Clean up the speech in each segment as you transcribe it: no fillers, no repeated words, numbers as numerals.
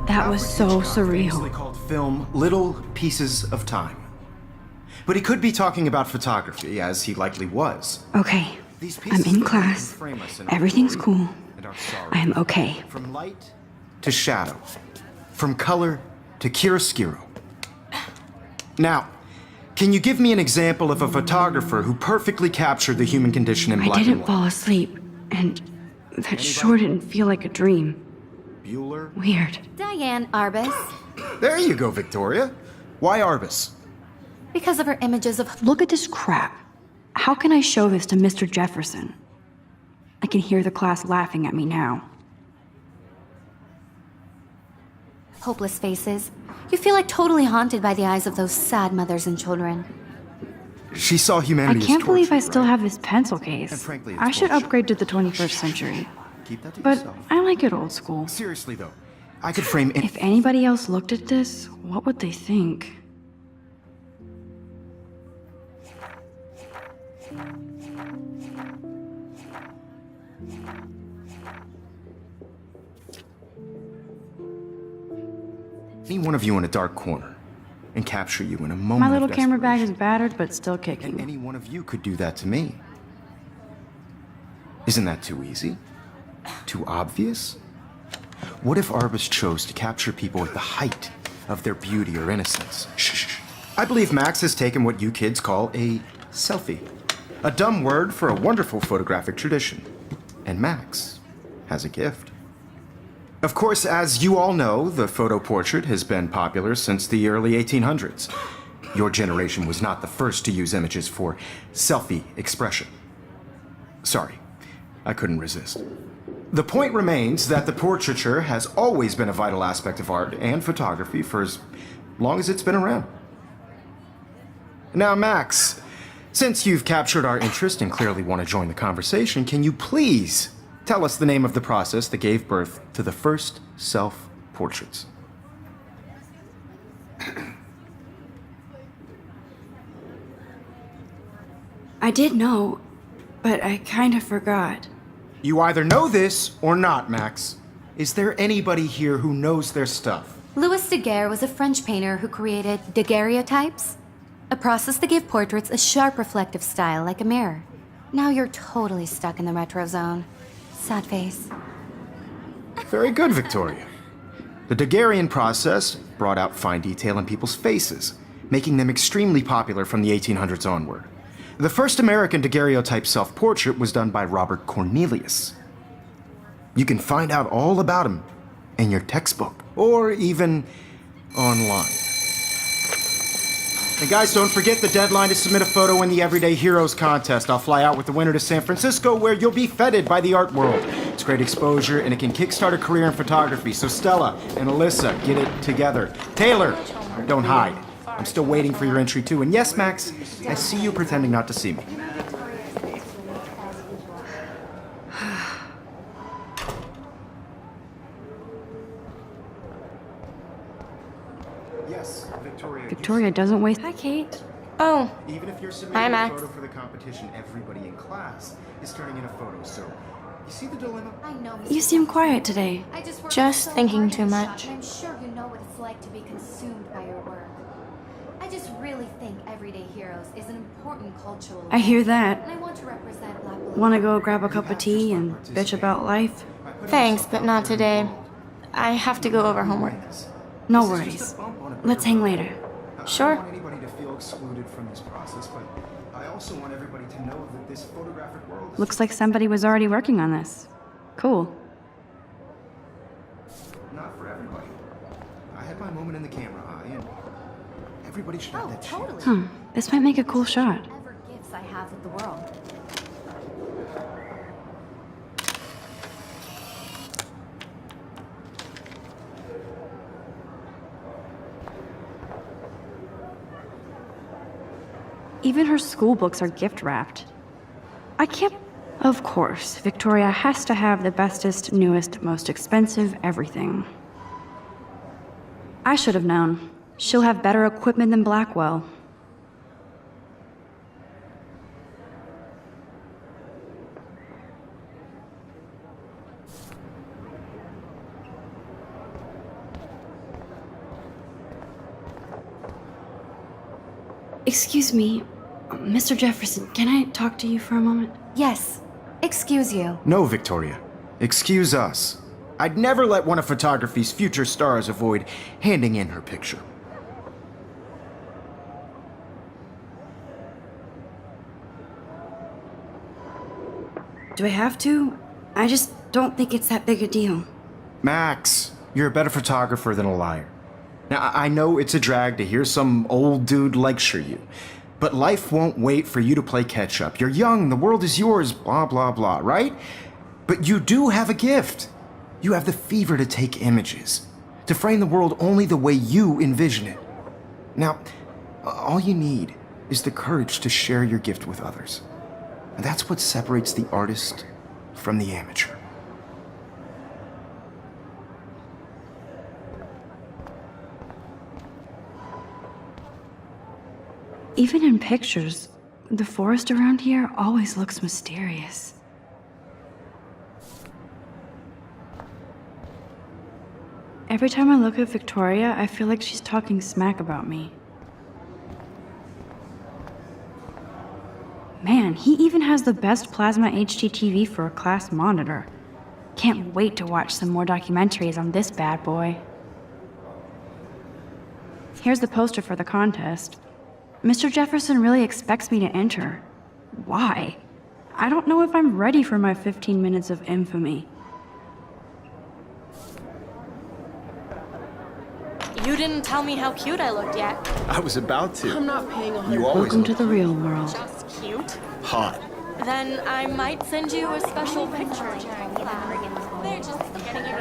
That was so surreal. Called film Little Pieces of Time. But he could be talking about photography, as he likely was. Okay, I'm in class. Everything's cool. I am okay. From light to shadow. From color to chiaroscuro. Now, can you give me an example of a photographer who perfectly captured the human condition in black and white? I didn't fall asleep, and that sure didn't feel like a dream. Bueller? Weird. Diane Arbus. There you go, Victoria. Why Arbus? Because of her images of... Look at this crap. How can I show this to Mr. Jefferson? I can hear the class laughing at me now. hopeless faces. You feel like totally haunted by the eyes of those sad mothers and children. She saw humanity I can't as believe I torture, still right? have this pencil case. And frankly, it's I should bullshit. upgrade to the 21st century. Keep that to But yourself. I like it old school. Seriously though, I could frame If anybody else looked at this, what would they think? any one of you in a dark corner and capture you in a moment My little of camera bag is desperation. battered, but still And kicking. any one of you could do that to me. Isn't that too easy? Too obvious? What if Arbus chose to capture people at the height of their beauty or innocence? Shh. I believe Max has taken what you kids call a selfie. A dumb word for a wonderful photographic tradition. And Max has a gift. Of course, as you all know, the photo portrait has been popular since the early 1800s. Your generation was not the first to use images for selfie expression. Sorry, I couldn't resist. The point remains that the portraiture has always been a vital aspect of art and photography for as long as it's been around. Now, Max, since you've captured our interest and clearly want to join the conversation, can you please tell us the name of the process that gave birth to the first self-portraits? I did know, but I kind of forgot. You either know this or not, Max. Is there anybody here who knows their stuff? Louis Daguerre was a French painter who created daguerreotypes, a process that gave portraits a sharp reflective style like a mirror. Now you're totally stuck in the retro zone. Sad face. Very good, Victoria. The Daguerrean process brought out fine detail in people's faces, making them extremely popular from the 1800s onward. The first American daguerreotype self-portrait was done by Robert Cornelius. You can find out all about him in your textbook, or even online. And guys, don't forget the deadline to submit a photo in the Everyday Heroes contest. I'll fly out with the winner to San Francisco, where you'll be feted by the art world. It's great exposure, and it can kickstart a career in photography. So Stella and Alyssa, get it together. Taylor, don't hide. I'm still waiting for your entry too. And yes, Max, I see you pretending not to see me. Yes, Victoria. Victoria doesn't waste. Hi, Kate. Oh, Even if you're Hi, submitting a Max. photo for the competition, everybody in class is turning in a photo. So, you see the dilemma? I know. You seem quiet today. I just worked Just so thinking hard too in the shop, much. and I'm sure you know what it's like to be consumed by your work. I just really think Everyday Heroes is an important cultural I hear event, that. and I want to represent Black women. Want to go grab a cup of tea and bitch about life? Thanks, but not today. I have to go over homework. No worries. Let's hang later. Sure. I don't want anybody to feel excluded from this process, but I also want everybody to know that this photographic world is Looks like somebody was already working on this. Cool. not for everybody. I had my moment in the camera eye, and everybody should have Oh, that chance. totally. This might make a cool shot. Whatever gifts I have with the world. Even her school books are gift wrapped. I can't. Of course, Victoria has to have the bestest, newest, most expensive everything. I should have known. She'll have better equipment than Blackwell. Excuse me, Mr. Jefferson, can I talk to you for a moment? Yes. Excuse you. No, Victoria. Excuse us. I'd never let one of photography's future stars avoid handing in her picture. Do I have to? I just don't think it's that big a deal. Max, you're a better photographer than a liar. Now, I know it's a drag to hear some old dude lecture you, but life won't wait for you to play catch up. You're young, the world is yours, blah, blah, blah, right? But you do have a gift. You have the fever to take images, to frame the world only the way you envision it. Now, all you need is the courage to share your gift with others. And that's what separates the artist from the amateur. Even in pictures, the forest around here always looks mysterious. Every time I look at Victoria, I feel like she's talking smack about me. Man, he even has the best plasma HDTV for a class monitor. Can't wait to watch some more documentaries on this bad boy. Here's the poster for the contest. Mr. Jefferson really expects me to enter. Why? I don't know if I'm ready for my 15 minutes of infamy. You didn't tell me how cute I looked yet. I was about to. I'm not paying a You always Welcome to look the real world. Just cute. hot. Then I might send you a special picture during class.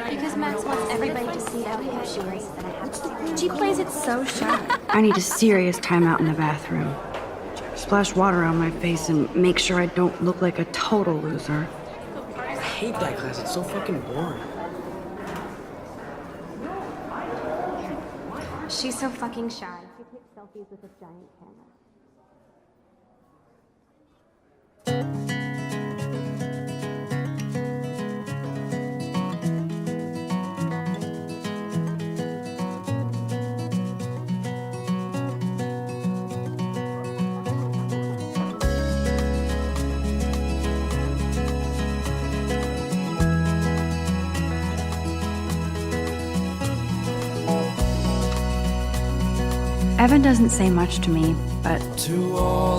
Because Max wants everybody to see how hip she is. She plays it so shy. I need a serious timeout in the bathroom. Splash water on my face and make sure I don't look like a total loser. I hate that class. It's so fucking boring. She's so fucking shy. She takes selfies with a giant camera. Evan doesn't say much to me, but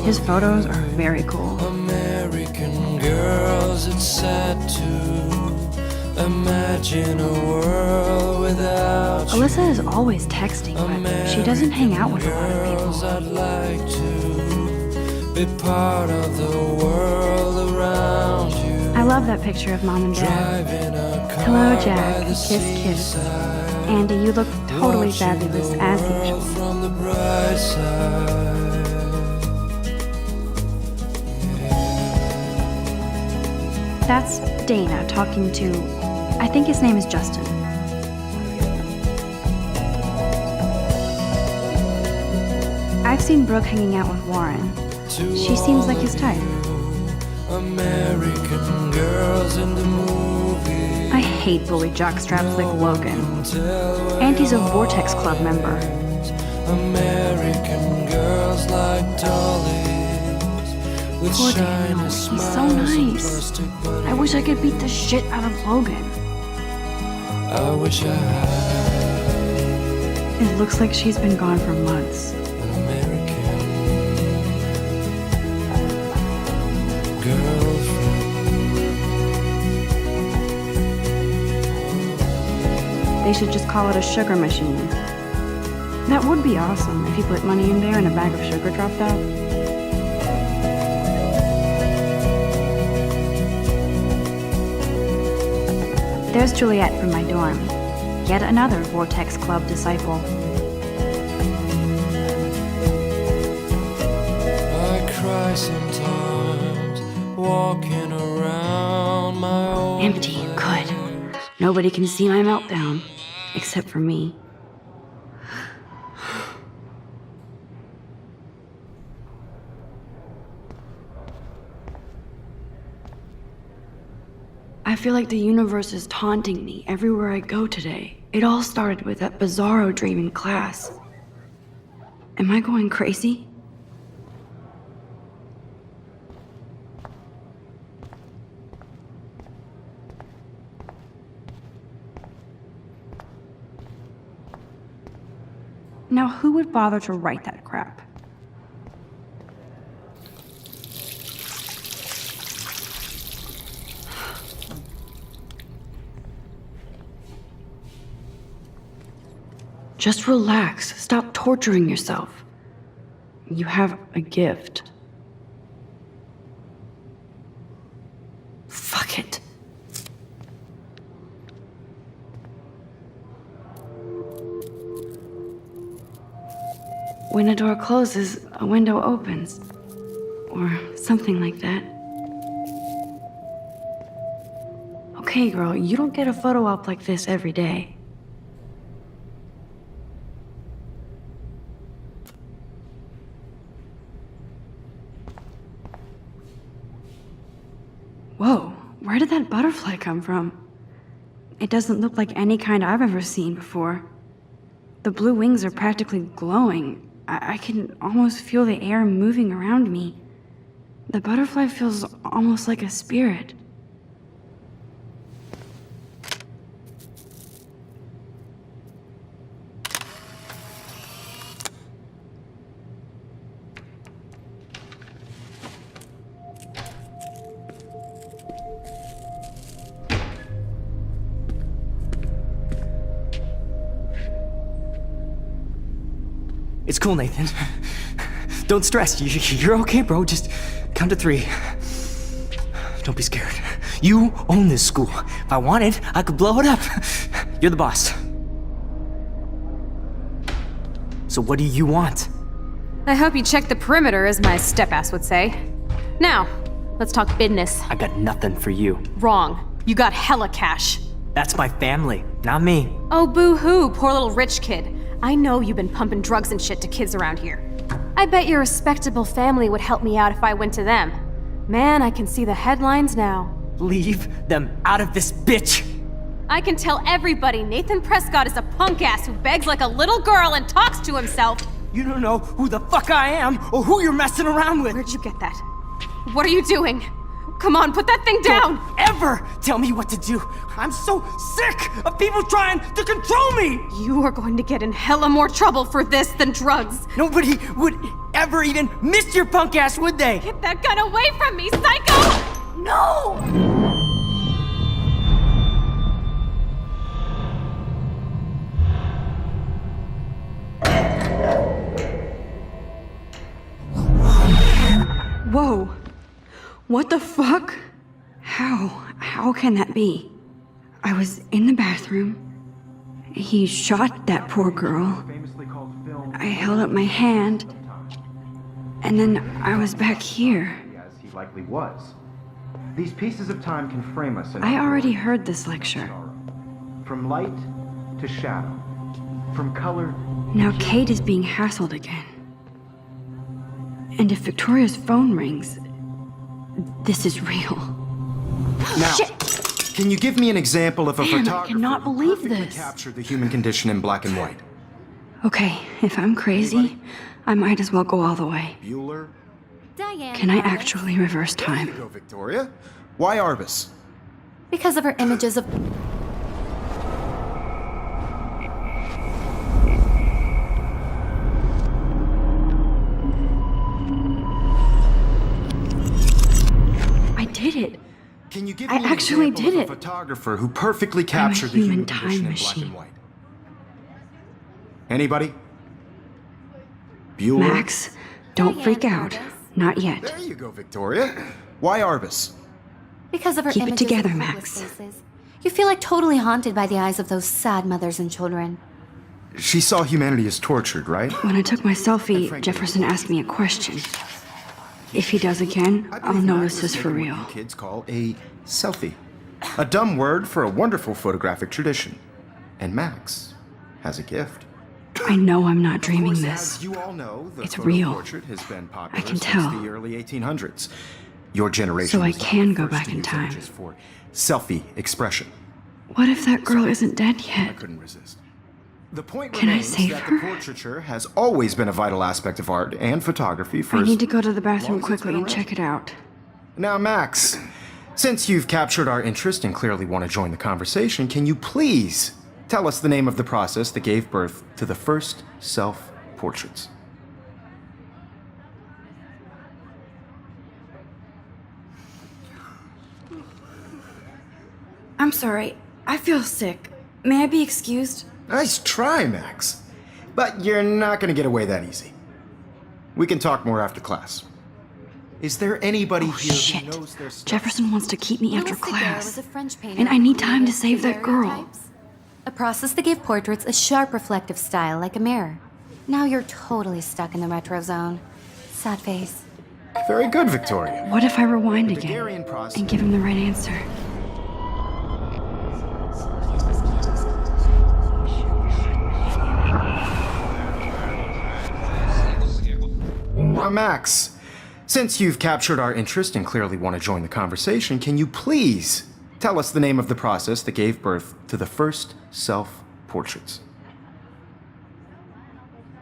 his photos are very cool. American girls, it's sad to imagine a world without you. Alyssa is always texting, but she doesn't hang out with a lot of Girls, people. I'd like to be part of the world around you. I love that picture of Mom and Dad. Driving a car Hello, by Jack. the Kiss, kiss. seaside. Andy, you look totally Watching fabulous, the as world usual. from the bright side. That's Dana talking to, I think his name is Justin. I've seen Brooke hanging out with Warren. She seems like his type. American girls in the movie. I hate bully jockstraps like Logan. Auntie's a Vortex Club member. American girls like dollies with Poor shiny Daniel, he's so smiles and nice. plastic I wish I could beat the shit out of Logan. I wish I had It looks like she's been gone for months. an American girlfriend. They should just call it a sugar machine. That would be awesome if you put money in there and a bag of sugar dropped out. There's Juliet from my dorm. Yet another Vortex Club disciple. I cry sometimes walking around my old Empty, good. Nobody can see my meltdown, except for me. I feel like the universe is taunting me everywhere I go today. It all started with that bizarro dream in class. Am I going crazy? Now, who would bother to write that crap? Just relax. Stop torturing yourself. You have a gift. Fuck it. When a door closes, a window opens. Or something like that. Okay, girl, you don't get a photo op like this every day. Whoa, where did that butterfly come from? It doesn't look like any kind I've ever seen before. The blue wings are practically glowing. I can almost feel the air moving around me. The butterfly feels almost like a spirit. It's cool, Nathan. Don't stress. You're okay, bro. Just count to 3. Don't be scared. You own this school. If I wanted, I could blow it up. You're the boss. So what do you want? I hope you checked the perimeter, as my step-ass would say. Now, let's talk business. I got nothing for you. Wrong. You got hella cash. That's my family, not me. Oh, boo-hoo, poor little rich kid. I know you've been pumping drugs and shit to kids around here. I bet your respectable family would help me out if I went to them. Man, I can see the headlines now. Leave them out of this bitch! I can tell everybody Nathan Prescott is a punk ass who begs like a little girl and talks to himself. You don't know who the fuck I am or who you're messing around with. Where'd you get that? What are you doing? Come on, put that thing down! Don't ever tell me what to do. I'm so sick of people trying to control me. You are going to get in hella more trouble for this than drugs. Nobody would ever even miss your punk ass, would they? Get that gun away from me, psycho! No! Whoa. What the fuck? How can that be? I was in the bathroom. He shot that poor girl. I held up my hand. And then I was back here. As he likely was. These pieces of time can frame us in I already heard this lecture. from light to shadow, from color. Now Kate is being hassled again. And if Victoria's phone rings, this is real. Now, Shit! can you give me an example of a Man, I photographer cannot who believe perfectly this. captured the human condition in black and white? Okay, if I'm crazy, I might as well go all the way. Bueller? Diane. Can I Arbus. actually reverse There you time? go, Victoria. Why Arbus? Because of her images of. I did it. Can you give I me an actually example did of a it. photographer who perfectly captured the human human time condition in black machine. and white? Anybody? Bueller? Max, don't freak Diane out. Arbus. Not yet. There you go, Victoria. Why Arbus? Because of her Keep it images together, of Max. hopeless faces. You feel like totally haunted by the eyes of those sad mothers and children. She saw humanity as tortured, right? When I took my selfie, Jefferson asked me a question. If he does again, I I'll believe know Max this is is for making real. what you kids call a selfie. A dumb word for a wonderful photographic tradition. And Max has a gift. I know I'm not Of dreaming course, this. As you all know, the It's photo real. portrait has been popular I can since tell. the early 1800s. Your generation So I was not can the go first back to in use time. images for selfie expression. What if that girl isn't dead I yet? couldn't resist. The point Can I remains save that her? the portraiture has always been a vital aspect of art and photography for I as need to go to the long bathroom as it's quickly been and around. check it out. Now, Max, since you've captured our interest and clearly want to join the conversation, can you please tell us the name of the process that gave birth to the first self-portraits? I'm sorry. I feel sick. May I be excused? Nice try, Max. But you're not going to get away that easy. We can talk more after class. Is there anybody Oh, here shit. who knows their stuff? Jefferson wants to keep me after Louis Daguerre class. was a French painter And I who need time to created save that girl. daguerreotypes, a process that gave portraits a sharp reflective style like a mirror. Now you're totally stuck in the retro zone. Sad face. Very good, Victoria. What if I rewind The again Daguerrean process. and give him the right answer? Max, since you've captured our interest and clearly want to join the conversation, can you please tell us the name of the process that gave birth to the first self-portraits?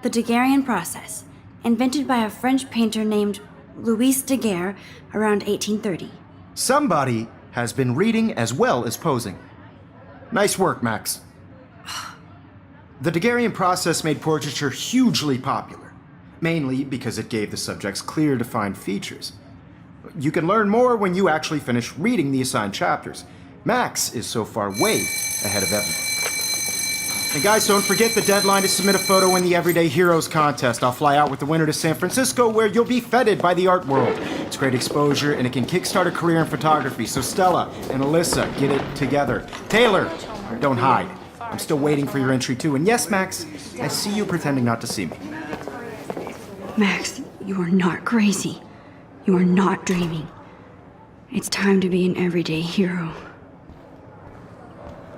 The Daguerrean process, invented by a French painter named Louis Daguerre around 1830. Somebody has been reading as well as posing. Nice work, Max. The Daguerrean process made portraiture hugely popular, mainly because it gave the subjects clear, defined features. You can learn more when you actually finish reading the assigned chapters. Max is so far way ahead of everyone. And guys, don't forget the deadline to submit a photo in the Everyday Heroes contest. I'll fly out with the winner to San Francisco, where you'll be feted by the art world. It's great exposure, and it can kickstart a career in photography. So Stella and Alyssa, get it together. Taylor, don't hide. I'm still waiting for your entry too. And yes, Max, I see you pretending not to see me. Max, you are not crazy. You are not dreaming. It's time to be an everyday hero.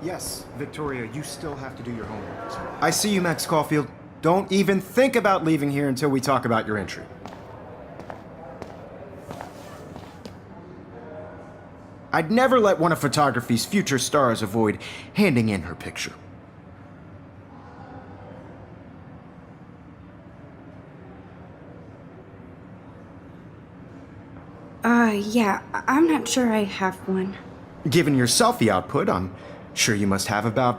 Yes, Victoria, you still have to do your homework. I see you, Max Caulfield. Don't even think about leaving here until we talk about your entry. I'd never let one of photography's future stars avoid handing in her picture. Yeah, I'm not sure I have one. Given your selfie output, I'm sure you must have about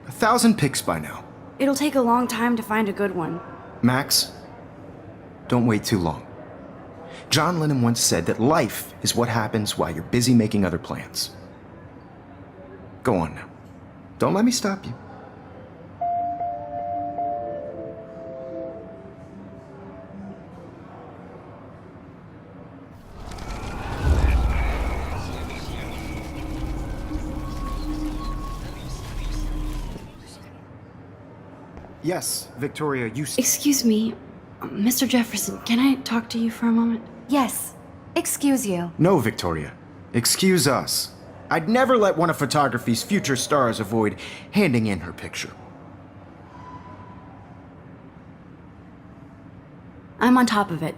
1,000 pics by now. It'll take a long time to find a good one. Max, don't wait too long. John Lennon once said that life is what happens while you're busy making other plans. Go on now. Don't let me stop you. Yes, Victoria, you... Excuse me, Mr. Jefferson, can I talk to you for a moment? Yes. Excuse you. No, Victoria. Excuse us. I'd never let one of photography's future stars avoid handing in her picture. I'm on top of it.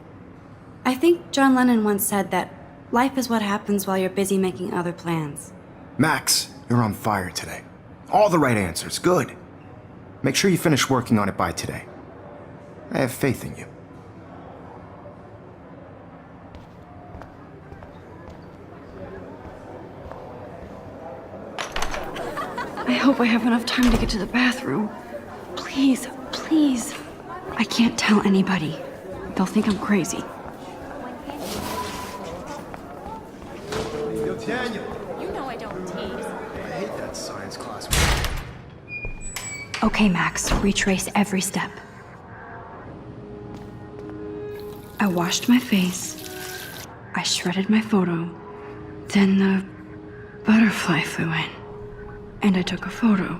I think John Lennon once said that life is what happens while you're busy making other plans. Max, you're on fire today. All the right answers. Good. Make sure you finish working on it by today. I have faith in you. I hope I have enough time to get to the bathroom. Please, please. I can't tell anybody. They'll think I'm crazy. Yo, Daniel. You know I don't tease. I hate that science class. Okay, Max, retrace every step. I washed my face. I shredded my photo. Then the butterfly flew in. And I took a photo.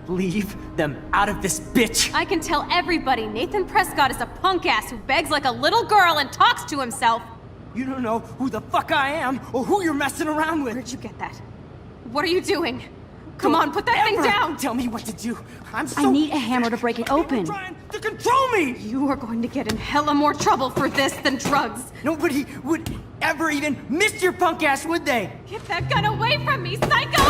Leave them out of this bitch! I can tell everybody Nathan Prescott is a punk ass who begs like a little girl and talks to himself. You don't know who the fuck I am or who you're messing around with. Where'd you get that? What are you doing? Come on, put that thing Ever down! Tell me what to do. I'm so I need a hammer to break it open. People trying to control me! You are going to get in hella more trouble for this than drugs. Nobody would ever even miss your punk ass, would they? Get that gun away from me, psycho!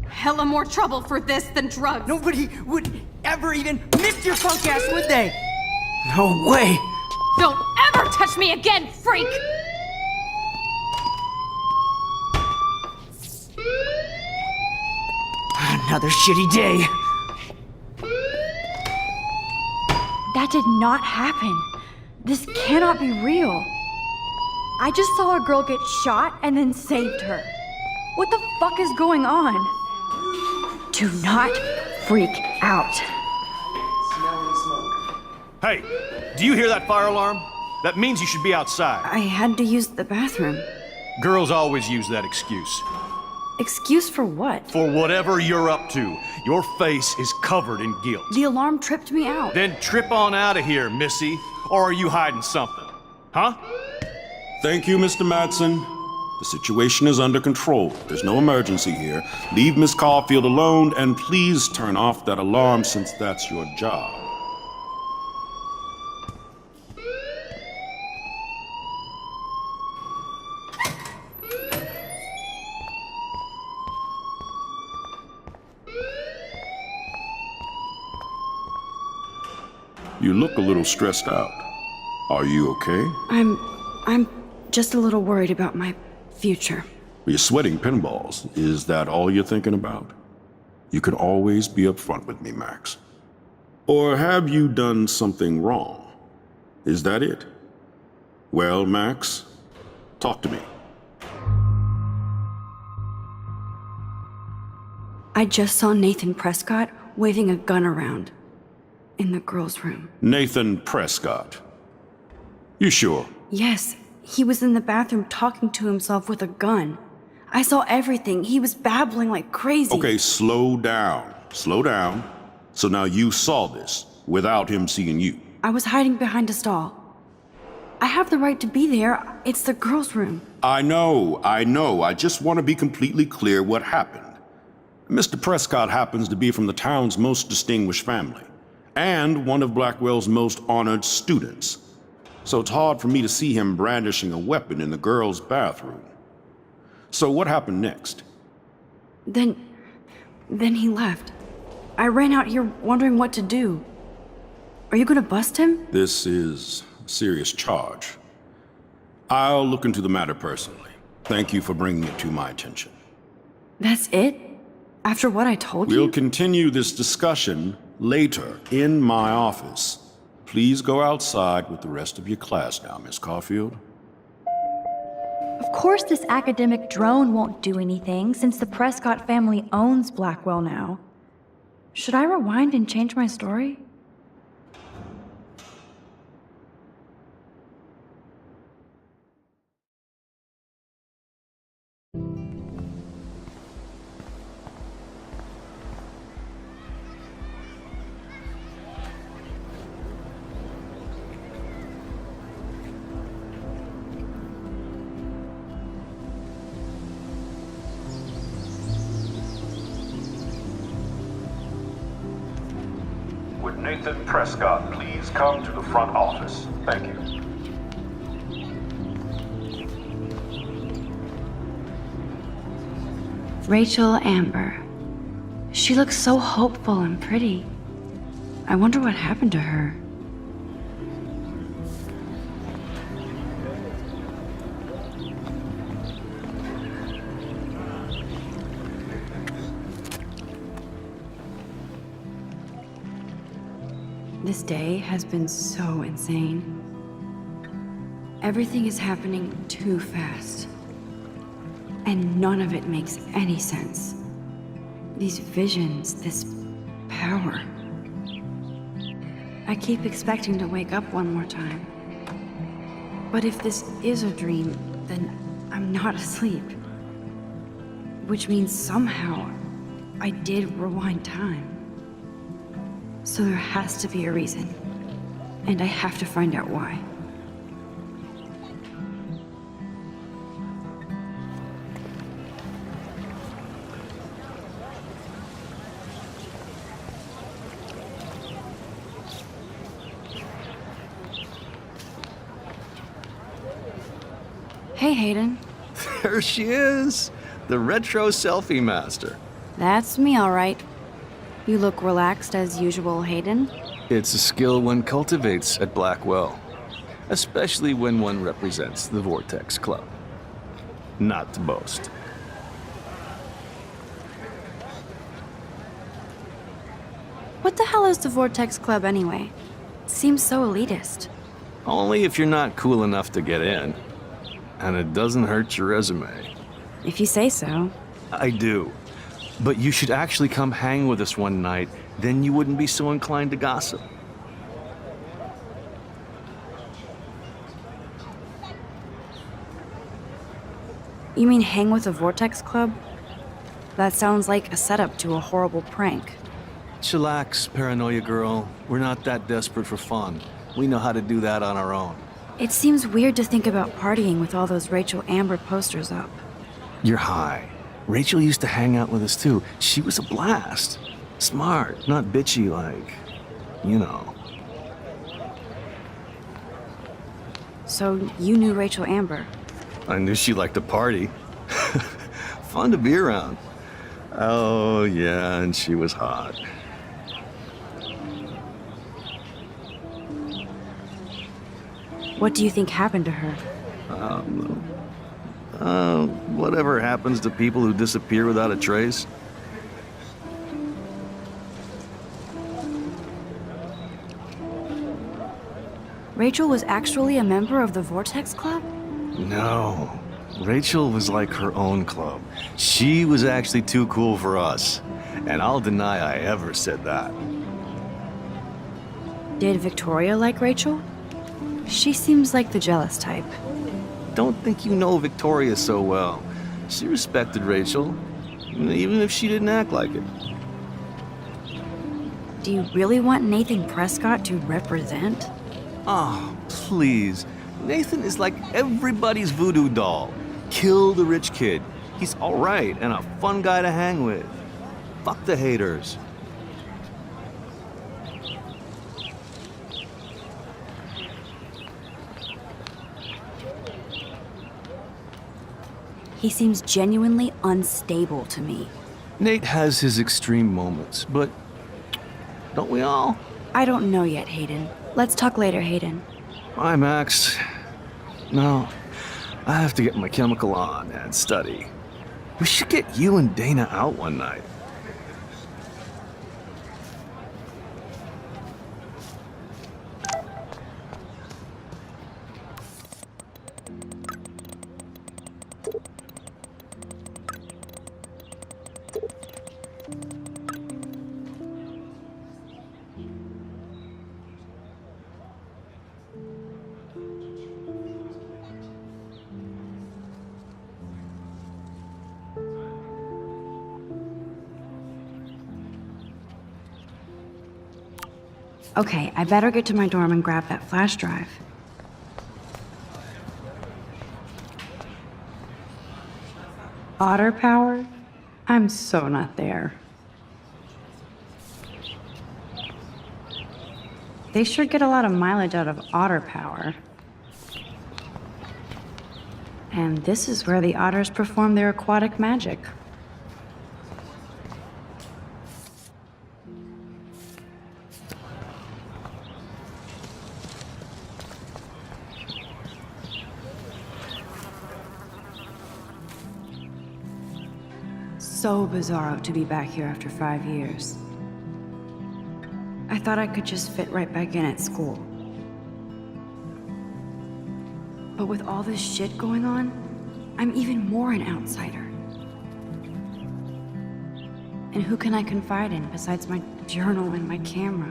Hella more trouble for this than drugs. Nobody would ever even miss your punk ass, would they? No way! Don't ever touch me again, freak! Another shitty day. That did not happen. This cannot be real. I just saw a girl get shot and then saved her. What the fuck is going on? Do not freak out. Hey, do you hear that fire alarm? That means you should be outside. I had to use the bathroom. Girls always use that excuse. Excuse for what? For whatever you're up to, your face is covered in guilt. The alarm tripped me out. Then trip on out of here, Missy. Or are you hiding something? Huh? Thank you, Mr. Madsen. The situation is under control. There's no emergency here. Leave Miss Caulfield alone, and please turn off that alarm since that's your job. You look a little stressed out. Are you okay? I'm just a little worried about my future. You're sweating pinballs. Is that all you're thinking about? You can always be upfront with me, Max. Or have you done something wrong? Is that it? Well, Max, Talk to me. I just saw Nathan Prescott waving a gun around in the girls' room. Nathan Prescott. You sure? Yes, he was in the bathroom talking to himself with a gun. I saw everything. He was babbling like crazy. Okay, slow down. Slow down. So now you saw this without him seeing you. I was hiding behind a stall. I have the right to be there. It's the girls' room. I know. I just want to be completely clear what happened. Mr. Prescott happens to be from the town's most distinguished family, and one of Blackwell's most honored students. So it's hard for me to see him brandishing a weapon in the girls' bathroom. So what happened next? Then he left. I ran out here wondering what to do. Are you gonna bust him? This is a serious charge. I'll look into the matter personally. Thank you for bringing it to my attention. That's it? After what I told you? We'll continue this discussion later in my office. Please go outside with the rest of your class now, Miss Caulfield. Of course this academic drone won't do anything since the Prescott family owns Blackwell now. Should I rewind and change my story? Would Nathan Prescott please come to the front office? Thank you. Rachel Amber. She looks so hopeful and pretty. I wonder what happened to her. This day has been so insane. Everything is happening too fast. And none of it makes any sense. These visions, this power. I keep expecting to wake up one more time. But if this is a dream, then I'm not asleep. Which means somehow I did rewind time. So there has to be a reason. And I have to find out why. Hey, Hayden. There she is! The retro selfie master. That's me, all right. You look relaxed as usual, Hayden. It's a skill one cultivates at Blackwell, especially when one represents the Vortex Club. Not to boast. What the hell is the Vortex Club anyway? Seems so elitist. Only if you're not cool enough to get in. And it doesn't hurt your resume. If you say so. I do. But you should actually come hang with us one night, then you wouldn't be so inclined to gossip. You mean hang with the Vortex Club? That sounds like a setup to a horrible prank. Chillax, paranoia girl. We're not that desperate for fun. We know how to do that on our own. It seems weird to think about partying with all those Rachel Amber posters up. You're high. Rachel used to hang out with us too. She was a blast. Smart, not bitchy like, you know. So you knew Rachel Amber? I knew she liked to party. Fun to be around. Oh yeah, and she was hot. What do you think happened to her? Whatever happens to people who disappear without a trace. Rachel was actually a member of the Vortex Club? No. Rachel was like her own club. She was actually too cool for us. And I'll deny I ever said that. Did Victoria like Rachel? She seems like the jealous type. Don't think you know Victoria so well. She respected Rachel, even if she didn't act like it. Do you really want Nathan Prescott to represent? Oh, please. Nathan is like everybody's voodoo doll. Kill the rich kid. He's all right and a fun guy to hang with. Fuck the haters. He seems genuinely unstable to me. Nate has his extreme moments, but don't we all? I don't know yet, Hayden. Let's talk later, Hayden. Bye, Max. No, I have to get my chemical on and study. We should get you and Dana out one night. Okay, I better get to my dorm and grab that flash drive. Otter power? I'm so not there. They sure get a lot of mileage out of otter power. And this is where the otters perform their aquatic magic. So bizarro to be back here after 5 years. I thought I could just fit right back in at school. But with all this shit going on, I'm even more an outsider. And who can I confide in besides my journal and my camera?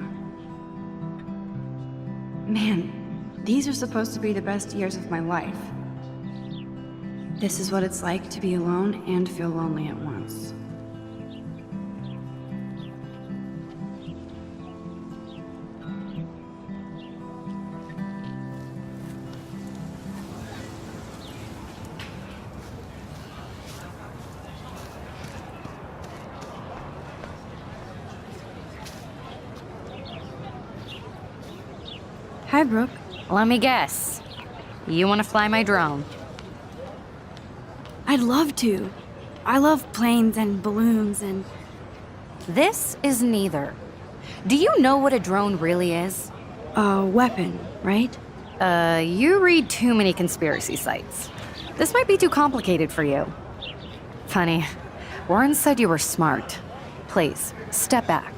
Man, these are supposed to be the best years of my life. This is what it's like to be alone and feel lonely at once. Hi, Brooke. Let me guess. You want to fly my drone? I'd love to. I love planes and balloons and... This is neither. Do you know what a drone really is? A weapon, right? You read too many conspiracy sites. This might be too complicated for you. Funny. Warren said you were smart. Please, step back.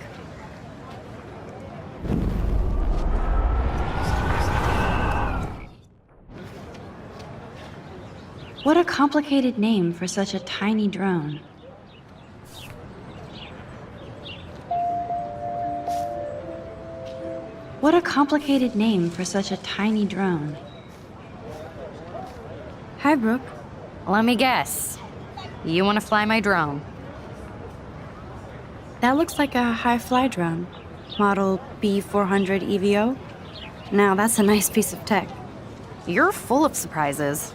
What a complicated name for such a tiny drone. What a complicated name for such a tiny drone. Hi, Brooke. Let me guess. You want to fly my drone? That looks like a high-fly drone. Model B400 EVO. Now, that's a nice piece of tech. You're full of surprises.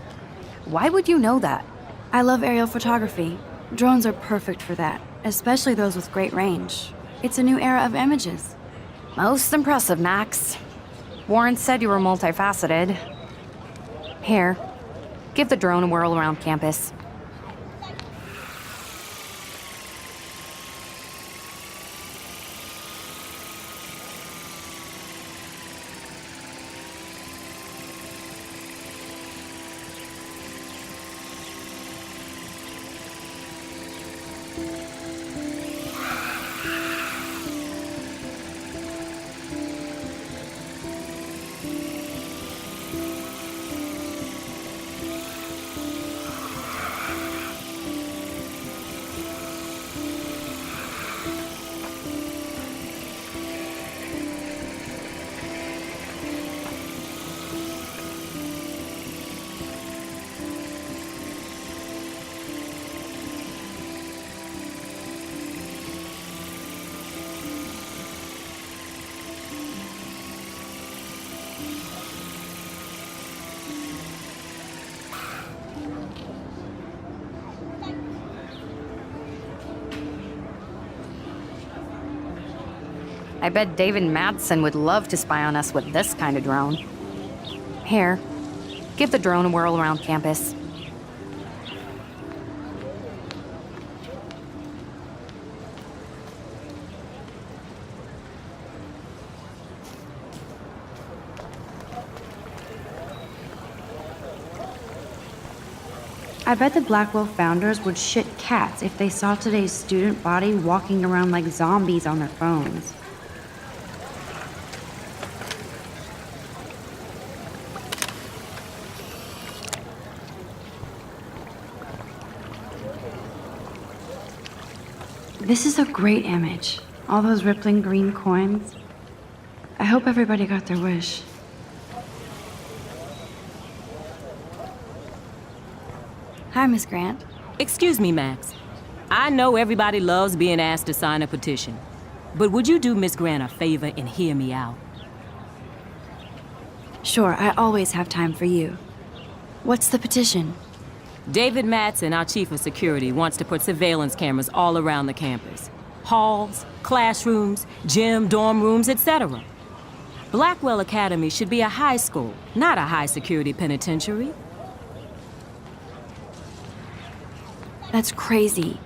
Why would you know that? I love aerial photography. Drones are perfect for that, especially those with great range. It's a new era of images. Most impressive, Max. Warren said you were multifaceted. Here, give the drone a whirl around campus. I bet David Madsen would love to spy on us with this kind of drone. Here, give the drone a whirl around campus. I bet the Blackwell founders would shit cats if they saw today's student body walking around like zombies on their phones. This is a great image. All those rippling green coins. I hope everybody got their wish. Hi, Miss Grant. Excuse me, Max. I know everybody loves being asked to sign a petition, but would you do Miss Grant a favor and hear me out? Sure, I always have time for you. What's the petition? David Madsen, our chief of security, wants to put surveillance cameras all around the campus. Halls, classrooms, gym, dorm rooms, etc. Blackwell Academy should be a high school, not a high-security penitentiary. That's crazy.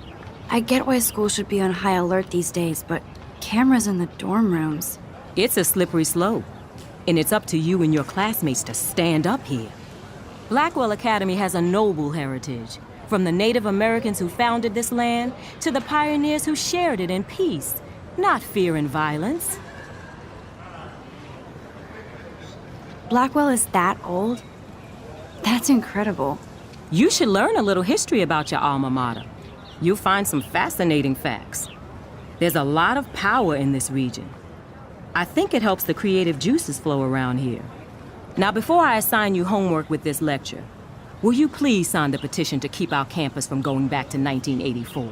I get why schools should be on high alert these days, but cameras in the dorm rooms. It's a slippery slope, and it's up to you and your classmates to stand up here. Blackwell Academy has a noble heritage, from the Native Americans who founded this land to the pioneers who shared it in peace, not fear and violence. Blackwell is that old? That's incredible. You should learn a little history about your alma mater. You'll find some fascinating facts. There's a lot of power in this region. I think it helps the creative juices flow around here. Now, before I assign you homework with this lecture, will you please sign the petition to keep our campus from going back to 1984?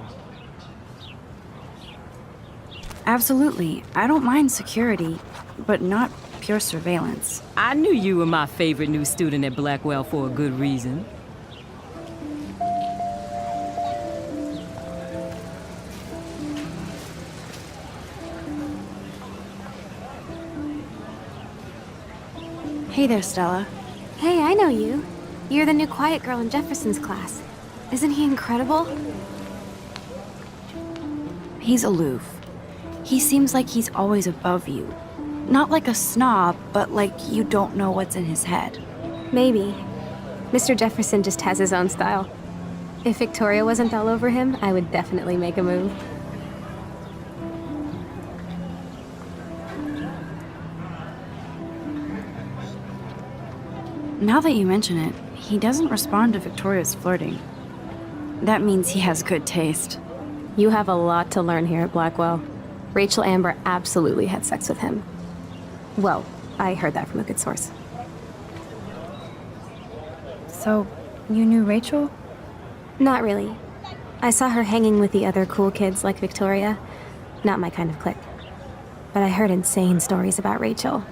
Absolutely. I don't mind security, but not pure surveillance. I knew you were my favorite new student at Blackwell for a good reason. Hey there, Stella. Hey, I know you. You're the new quiet girl in Jefferson's class. Isn't he incredible? He's aloof. He seems like he's always above you. Not like a snob, but like you don't know what's in his head. Maybe. Mr. Jefferson just has his own style. If Victoria wasn't all over him, I would definitely make a move. Now that you mention it, he doesn't respond to Victoria's flirting. That means he has good taste. You have a lot to learn here at Blackwell. Rachel Amber absolutely had sex with him. Well, I heard that from a good source. So, you knew Rachel? Not really. I saw her hanging with the other cool kids like Victoria. Not my kind of clique. But I heard insane stories about Rachel.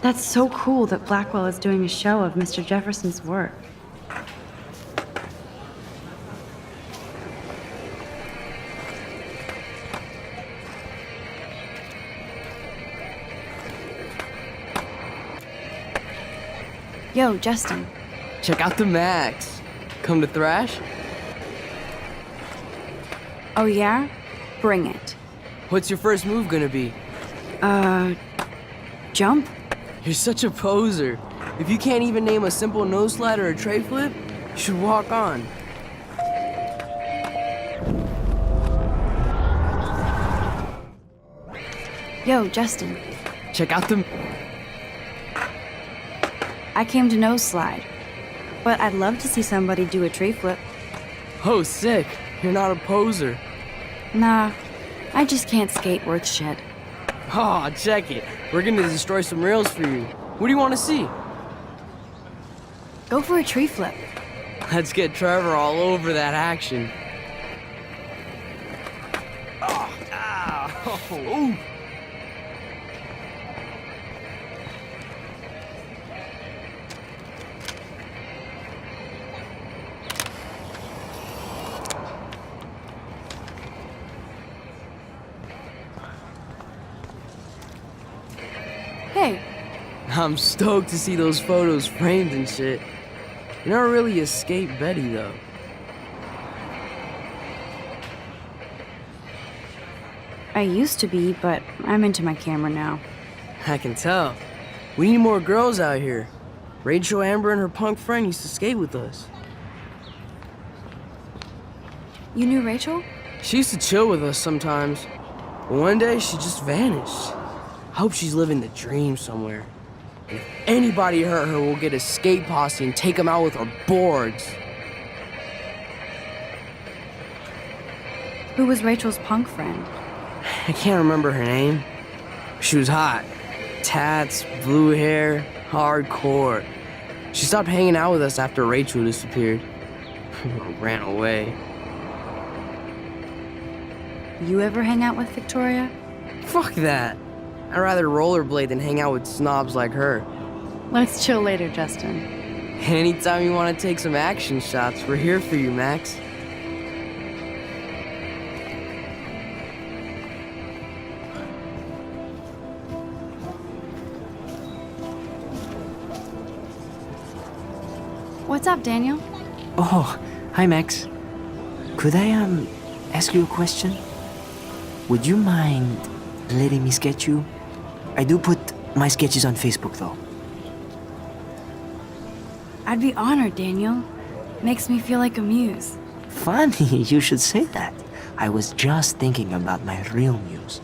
That's so cool that Blackwell is doing a show of Mr. Jefferson's work. Yo, Justin. Check out the Max. Come to thrash? Oh yeah? Bring it. What's your first move gonna be? Jump? You're such a poser. If you can't even name a simple nose slide or a tray flip, you should walk on. Yo, Justin. Check out the... I came to nose slide, but I'd love to see somebody do a tree flip. Oh, sick. You're not a poser. Nah, I just can't skate worth shit. Oh, check it. We're gonna destroy some rails for you. What do you want to see? Go for a tree flip. Let's get Trevor all over that action. Oh, ow. Ooh. I'm stoked to see those photos framed and shit. You never really escaped Betty, though. I used to be, but I'm into my camera now. I can tell. We need more girls out here. Rachel, Amber, and her punk friend used to skate with us. You knew Rachel? She used to chill with us sometimes. But one day, she just vanished. I hope she's living the dream somewhere. And if anybody hurt her, we'll get a skate posse and take them out with our boards. Who was Rachel's punk friend? I can't remember her name. She was hot. Tats, blue hair, hardcore. She stopped hanging out with us after Rachel disappeared. Ran away. You ever hang out with Victoria? Fuck that. I'd rather rollerblade than hang out with snobs like her. Let's chill later, Justin. Anytime you want to take some action shots, we're here for you, Max. What's up, Daniel? Oh, hi Max. Could I ask you a question? Would you mind letting me sketch you? I do put my sketches on Facebook though. I'd be honored, Daniel. Makes me feel like a muse. Funny, you should say that. I was just thinking about my real muse.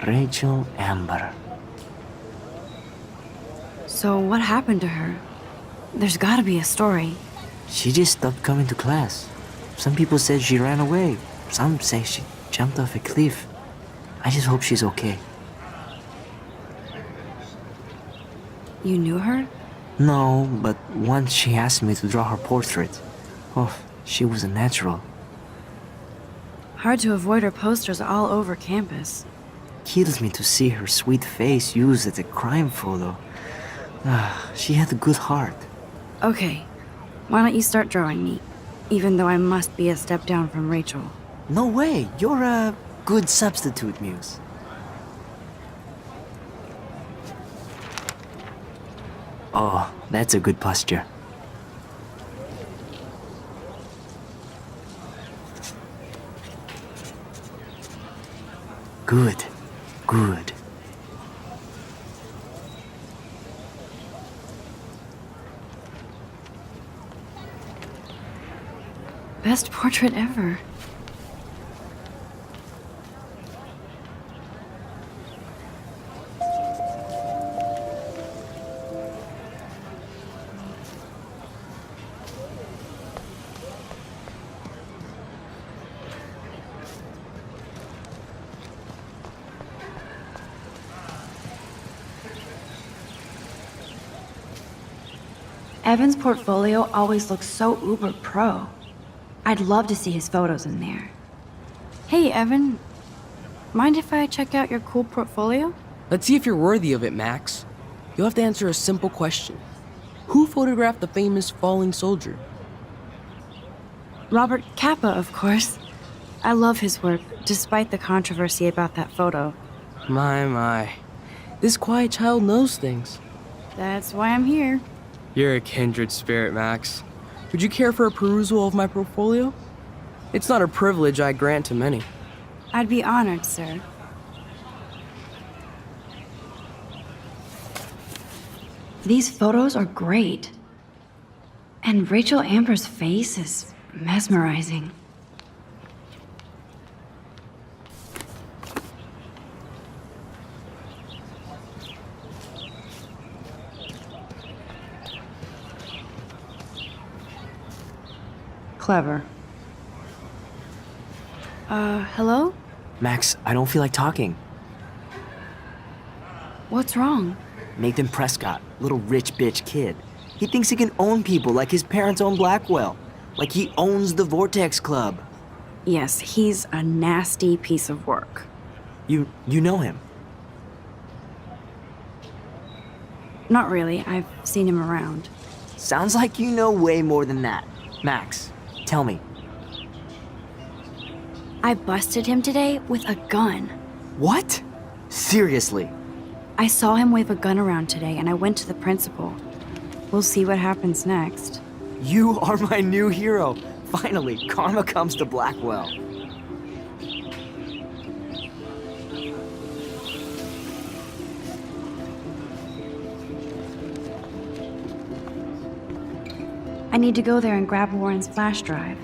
Rachel Amber. So what happened to her? There's gotta be a story. She just stopped coming to class. Some people said she ran away. Some say she jumped off a cliff. I just hope she's okay. You knew her? No, but once she asked me to draw her portrait. Oh, she was a natural. Hard to avoid her posters all over campus. Kills me to see her sweet face used as a crime photo. She had a good heart. Okay, why don't you start drawing me? Even though I must be a step down from Rachel. No way, you're a good substitute, Muse. Oh, that's a good posture. Good, good. Best portrait ever. Evan's portfolio always looks so uber pro. I'd love to see his photos in there. Hey, Evan. Mind if I check out your cool portfolio? Let's see if you're worthy of it, Max. You'll have to answer a simple question. Who photographed the famous falling soldier? Robert Capa, of course. I love his work, despite the controversy about that photo. My. This quiet child knows things. That's why I'm here. You're a kindred spirit, Max. Would you care for a perusal of my portfolio? It's not a privilege I grant to many. I'd be honored, sir. These photos are great. And Rachel Amber's face is mesmerizing. Clever. Hello? Max, I don't feel like talking. What's wrong? Nathan Prescott, little rich bitch kid. He thinks he can own people like his parents own Blackwell. Like he owns the Vortex Club. Yes, he's a nasty piece of work. You know him? Not really. I've seen him around. Sounds like you know way more than that. Max, tell me. I busted him today with a gun. What? Seriously? I saw him wave a gun around today, and I went to the principal. We'll see what happens next. You are my new hero. Finally, karma comes to Blackwell. I need to go there and grab Warren's flash drive.